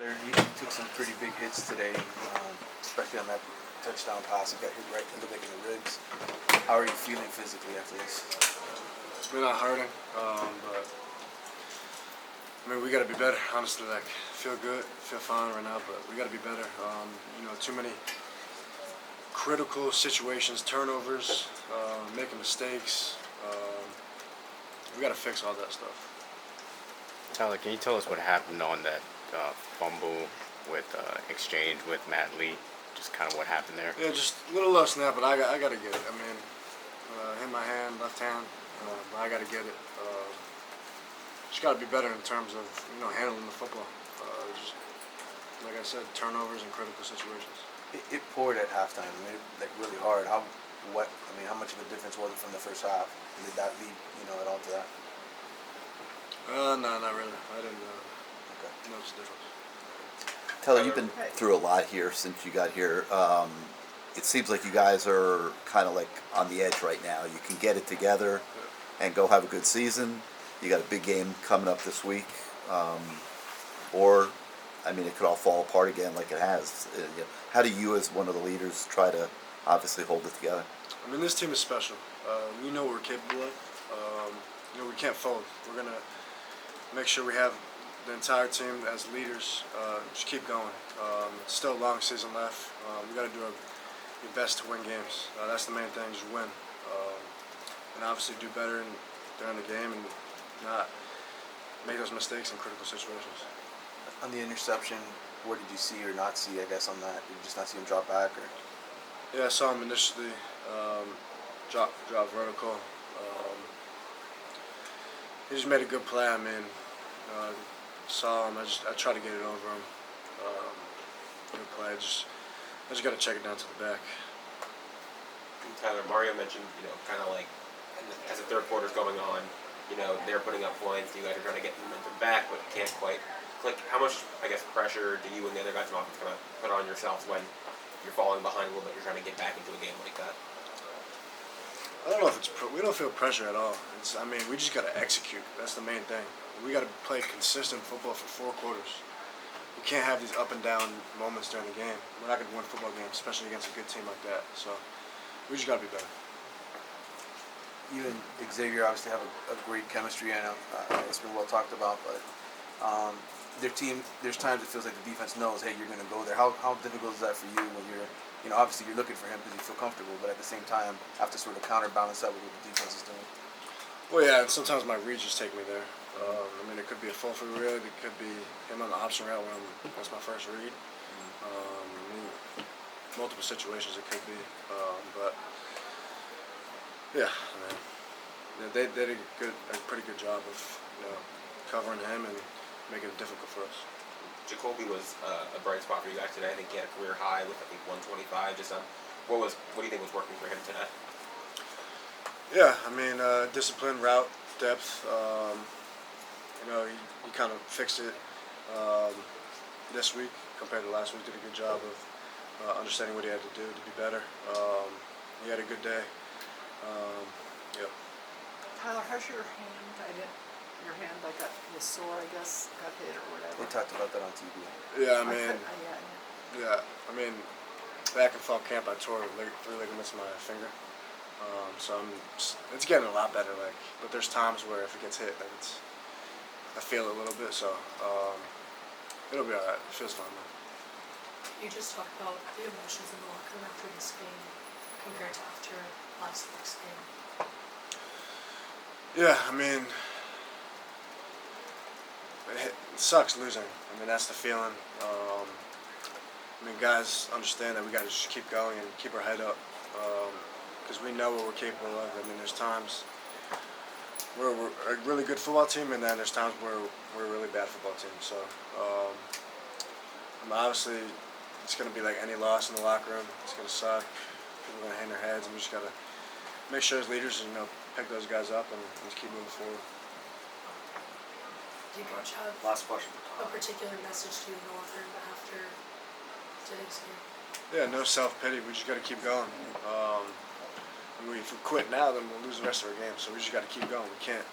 He took some pretty big hits today, especially on that touchdown pass. He got hit right in the ribs. How are you feeling physically after this? It's been not hurting, but I mean we got to be better. Honestly, like feel good, feel fine right now, but we got to be better. Too many critical situations, turnovers, making mistakes. We got to fix all that stuff. Tyler, can you tell us what happened on that fumble with exchange with Matt Lee? Just kind of what happened there. Yeah, just a little low snap, but I got to get it. I mean, hit my hand, left hand, but I got to get it. Just got to be better in terms of handling the football. Just like I said, turnovers and critical situations. It poured at halftime. I mean, like really hard. How much of a difference was it from the first half? And did that lead at all to that? No, not really. I didn't notice the difference. Tyler, you've been through a lot here since you got here. It seems like you guys are kind of like on the edge right now. You can get it together and go have a good season. You got a big game coming up this week. It could all fall apart again like it has. How do you, as one of the leaders, try to obviously hold it together? I mean, this team is special. We know what we're capable of. We can't fold. We're going to make sure we have the entire team as leaders just keep going. It's still a long season left. We got to do our best to win games. That's the main thing, just win. And obviously do better during the game and not make those mistakes in critical situations. On the interception, what did you see or not see, I guess, on that? Did you just not see him drop back? Or? Yeah, I saw him initially drop vertical. He just made a good play. I mean, saw him. I tried to get it over him. Good play. I just got to check it down to the back. Tyler, Mario mentioned, kind of like as the third quarter's going on, they're putting up points. You guys are trying to get the momentum back, but can't quite click. How much, pressure do you and the other guys in offense kind of put on yourselves when you're falling behind a little bit? You're trying to get back into a game like that. I don't know if we don't feel pressure at all. We just got to execute. That's the main thing. We got to play consistent football for 4 quarters. We can't have these up and down moments during the game. We're not going to win football games, especially against a good team like that. So we just got to be better. You and Xavier obviously have a great chemistry. I know it's been well talked about, but their team, there's times it feels like the defense knows, hey, you're going to go there. How difficult is that for you when you're obviously you're looking for him because you feel comfortable, but at the same time have to sort of counterbalance that with what the defense is doing? Well, yeah, and sometimes my reads just take me there. It could be a full free read. It could be him on the option route when that's my first read. Multiple situations it could be, but yeah, they did a pretty good job of covering him and making it difficult for us. Jacoby was a bright spot for you guys today. I think he had a career high with 125. What do you think was working for him today? Yeah, discipline, route, depth. He kind of fixed it this week compared to last week. Did a good job of understanding what he had to do to be better. He had a good day. Tyler, how's your hand? Your hand was sore, I guess, got hit or whatever. They talked about that on TV. Yeah, Yeah. Back in fall camp, I tore 3 ligaments in my finger. It's getting a lot better. But there's times where if it gets hit, I feel it a little bit. So it'll be all right. It feels fine though. You just talked about the emotions in the locker room after this game compared to after last week's game. Yeah, it sucks losing. That's the feeling. Guys understand that we got to just keep going and keep our head up because we know what we're capable of. There's times where we're a really good football team, and then there's times where we're a really bad football team. So obviously, it's going to be like any loss in the locker room. It's going to suck. People are going to hang their heads, and we just got to make sure as leaders, pick those guys up and just keep moving forward. Do you Coach have Last question. a particular message to you in the locker room after today's game? Yeah, no self-pity. We just got to keep going. If we quit now, then we'll lose the rest of our games. So we just got to keep going. We can't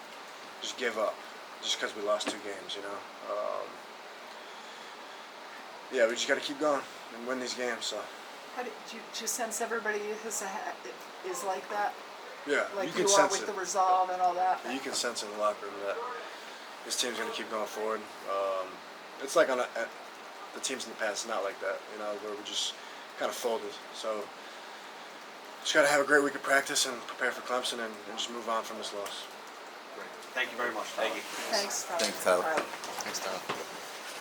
just give up just because we lost 2 games, yeah, we just got to keep going and win these games. So How did you sense everybody is like that? yeah, Like you can are sense with it. the resolve and all that? You can sense in the locker room that this team's going to keep going forward. It's like on the teams in the past, not like that, you know, where we just kind of folded. So just got to have a great week of practice and prepare for Clemson and just move on from this loss. Great. Thank you very much. Thank you. Thanks. Tyler. Thanks, Tyler. Tyler. Thanks, Tyler.